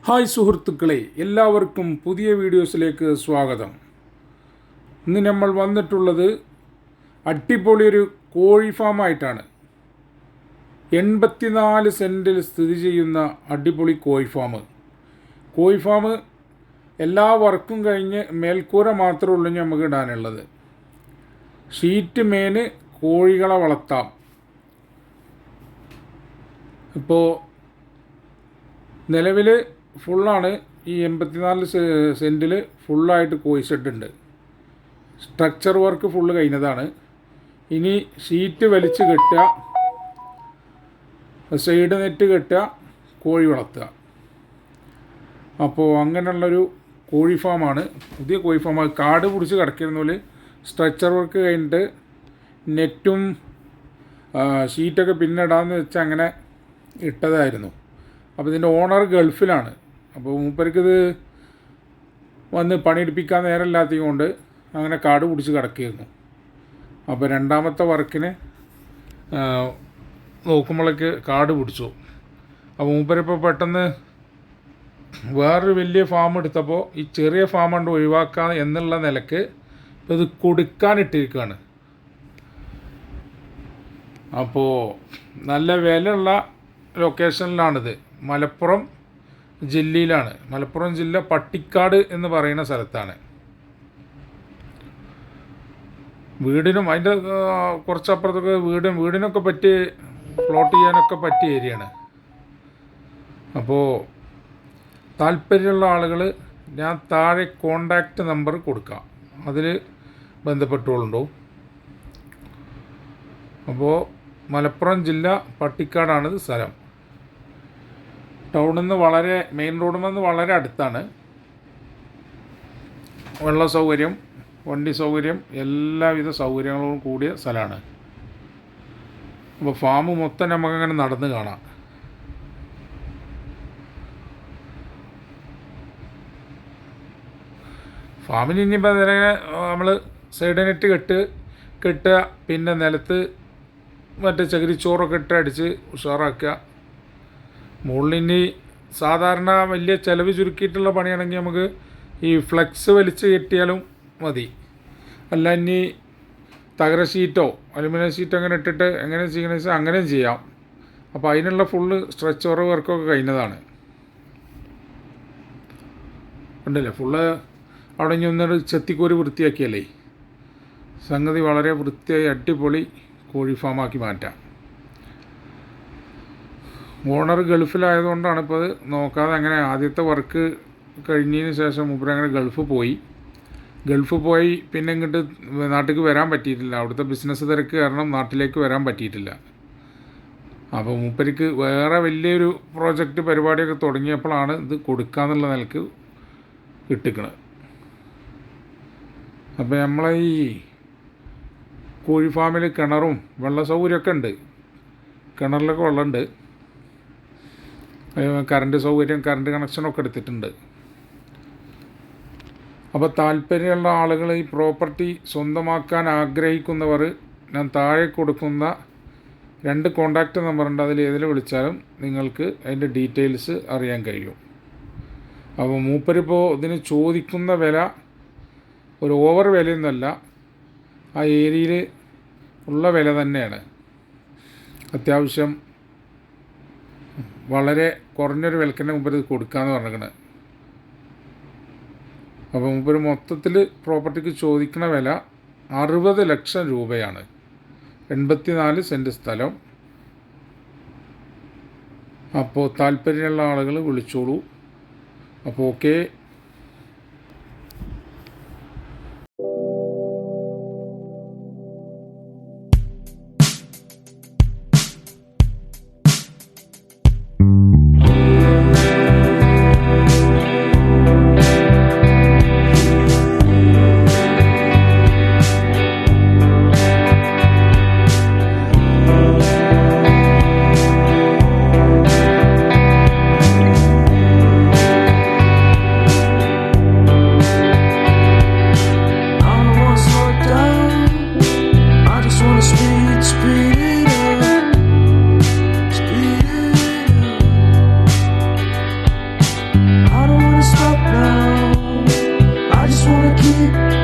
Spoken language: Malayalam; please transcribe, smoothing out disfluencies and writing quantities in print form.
ഹായ് സുഹൃത്തുക്കളെ, എല്ലാവർക്കും പുതിയ വീഡിയോസിലേക്ക് സ്വാഗതം. ഇന്ന് നമ്മൾ വന്നിട്ടുള്ളത് അടിപൊളിയൊരു കോഴി ഫാമായിട്ടാണ്. 84 സെൻറ്റിൽ സ്ഥിതി ചെയ്യുന്ന അടിപൊളി കോഴി ഫാം എല്ലാ വർക്കും കഴിഞ്ഞ് മേൽക്കൂര മാത്രമേ ഉള്ളൂ നമുക്ക് ഇടാനുള്ളത്. ഷീറ്റ് മേന് കോഴികളെ വളർത്താം. ഇപ്പോൾ നിലവിൽ ഫുള്ളാണ്. ഈ 84 സെൻറ്റിൽ ഫുള്ളായിട്ട് കോഴി ഷെഡുണ്ട്. സ്ട്രക്ചർ വർക്ക് ഫുള്ള് കഴിഞ്ഞതാണ്. ഇനി ഷീറ്റ് വലിച്ച് കെട്ടുക, സൈഡ് നെറ്റ് കെട്ടുക, കോഴി വളർത്തുക. അപ്പോൾ അങ്ങനെയുള്ളൊരു കോഴി ഫാമാണ്, പുതിയ കോഴി ഫാമാണ്. കാട് പിടിച്ച് കിടക്കുന്നതിൽ സ്ട്രക്ചർ വർക്ക് കഴിഞ്ഞിട്ട് നെറ്റും ഷീറ്റൊക്കെ പിന്നെ ഇടാമെന്ന് വെച്ചാൽ അങ്ങനെ ഇട്ടതായിരുന്നു. അപ്പോൾ ഇതിൻ്റെ ഓണർ ഗൾഫിലാണ്. അപ്പോൾ മൂപ്പർക്കിത് വന്ന് പണിയെടുപ്പിക്കാൻ നേരമില്ലാത്തത് കൊണ്ട് അങ്ങനെ കാട് പിടിച്ച് കിടക്കുകയായിരുന്നു. അപ്പോൾ രണ്ടാമത്തെ വർക്കിന് നോക്കുമ്പോഴേക്ക് കാട് പിടിച്ചു. അപ്പോൾ മൂപ്പരിപ്പോൾ പെട്ടെന്ന് വേറൊരു വലിയ ഫാം എടുത്തപ്പോൾ ഈ ചെറിയ ഫാം കൊണ്ട് ഒഴിവാക്കാം എന്നുള്ള നിലക്ക് ഇത് കൊടുക്കാനിട്ടിരിക്കുകയാണ്. അപ്പോൾ നല്ല വിലയുള്ള ലൊക്കേഷനിലാണിത്. മലപ്പുറം ജില്ലയിലാണ്. മലപ്പുറം ജില്ല പട്ടിക്കാട് എന്ന് പറയുന്ന സ്ഥലത്താണ്. വീടിനും അതിൻ്റെ കുറച്ചപ്പുറത്തൊക്കെ വീടിനൊക്കെ പറ്റി പ്ലോട്ട് ചെയ്യാനൊക്കെ പറ്റിയ ഏരിയയാണ്. അപ്പോൾ താല്പര്യമുള്ള ആളുകൾ ഞാൻ താഴെ കോണ്ടാക്റ്റ് നമ്പർ കൊടുക്കാം, അതിൽ ബന്ധപ്പെട്ടുകൊണ്ടു. അപ്പോൾ മലപ്പുറം ജില്ല പട്ടിക്കാടാണിത് സ്ഥലം. ടൗണിൽ നിന്ന് മെയിൻ റോഡിൽ നിന്ന് വളരെ അടുത്താണ്. വെള്ള സൗകര്യം, വണ്ടി സൗകര്യം, എല്ലാവിധ സൗകര്യങ്ങളോടും കൂടിയ സ്ഥലമാണ്. അപ്പോൾ ഫാം മൊത്തം നമുക്കങ്ങനെ നടന്ന് കാണാം. ഫാമിന് ഇനിയിപ്പോൾ അതിനെ നമ്മൾ സൈഡ് നെറ്റ് കെട്ടുക, പിന്നെ നിലത്ത് മറ്റേ ചകിരിച്ചോറൊക്കെ അടിച്ച് ഉഷാറാക്കുക. മുകളിലിനി സാധാരണ വലിയ ചിലവ് ചുരുക്കിയിട്ടുള്ള പണിയാണെങ്കിൽ നമുക്ക് ഈ ഫ്ലെക്സ് വലിച്ച് കെട്ടിയാലും മതി. അല്ല ഇനി തകര ഷീറ്റോ അലുമിനിയം ഷീറ്റോ അങ്ങനെ ഇട്ടിട്ട് എങ്ങനെ ചെയ്യണമെന്ന് വെച്ചാൽ അങ്ങനെയും ചെയ്യാം. അപ്പോൾ അതിനുള്ള ഫുള്ള് സ്ട്രെച്ചർ വർക്കൊക്കെ കഴിഞ്ഞതാണ്. ഉണ്ടല്ലേ ഫുള്ള് അവിടെ ഇനി ഒന്നൊരു ചെത്തിക്കോരി വൃത്തിയാക്കിയല്ലേ സംഗതി വളരെ വൃത്തിയായി അടിപൊളി കോഴി ഫാമാക്കി മാറ്റാം. ഓണർ ഗൾഫിലായതുകൊണ്ടാണ് ഇപ്പോൾ അത് നോക്കാതെ അങ്ങനെ ആദ്യത്തെ വർക്ക് കഴിഞ്ഞതിന് ശേഷം മൂപ്പരങ്ങനെ ഗൾഫ് പോയി പിന്നെ ഇങ്ങോട്ട് നാട്ടിലേക്ക് വരാൻ പറ്റിയിട്ടില്ല. അവിടുത്തെ ബിസിനസ് തിരക്ക് കാരണം നാട്ടിലേക്ക് വരാൻ പറ്റിയിട്ടില്ല. അപ്പോൾ മൂപ്പർക്ക് വേറെ വലിയൊരു പ്രോജക്റ്റ് പരിപാടിയൊക്കെ തുടങ്ങിയപ്പോഴാണ് ഇത് കൊടുക്കാന്നുള്ള നിലക്ക് ഇട്ടിക്കണത്. അപ്പോൾ നമ്മളെ ഈ കോഴി ഫാമിൽ കിണറും വെള്ള സൗകര്യമൊക്കെ ഉണ്ട്. കിണറിലൊക്കെ വെള്ളമുണ്ട്. കറണ്ട് കണക്ഷനൊക്കെ എടുത്തിട്ടുണ്ട്. അപ്പോൾ താല്പര്യമുള്ള ആളുകൾ ഈ പ്രോപ്പർട്ടി സ്വന്തമാക്കാൻ ആഗ്രഹിക്കുന്നവർ ഞാൻ താഴെ കൊടുക്കുന്ന 2 കോണ്ടാക്റ്റ് നമ്പറുണ്ട്, അതിൽ ഏതിൽ വിളിച്ചാലും നിങ്ങൾക്ക് അതിൻ്റെ ഡീറ്റെയിൽസ് അറിയാൻ കഴിയും. അപ്പോൾ മൂപ്പരിപ്പോൾ ഇതിന് ചോദിക്കുന്ന വില ഒരു ഓവർ വിലയൊന്നുമല്ല, ആ ഏരിയയിൽ ഉള്ള വില തന്നെയാണ്. അത്യാവശ്യം വളരെ കുറഞ്ഞൊരു വിലക്കന്നെ മുമ്പ് ഇത് കൊടുക്കാമെന്ന് പറഞ്ഞിരിക്കണത്. അപ്പോൾ മുമ്പ് മൊത്തത്തിൽ പ്രോപ്പർട്ടിക്ക് ചോദിക്കുന്ന വില 60 ലക്ഷം രൂപയാണ്. 84 സെൻറ്റ് സ്ഥലം. അപ്പോൾ താല്പര്യമുള്ള ആളുകൾ വിളിച്ചോളൂ. അപ്പോൾ ഓക്കെ. you.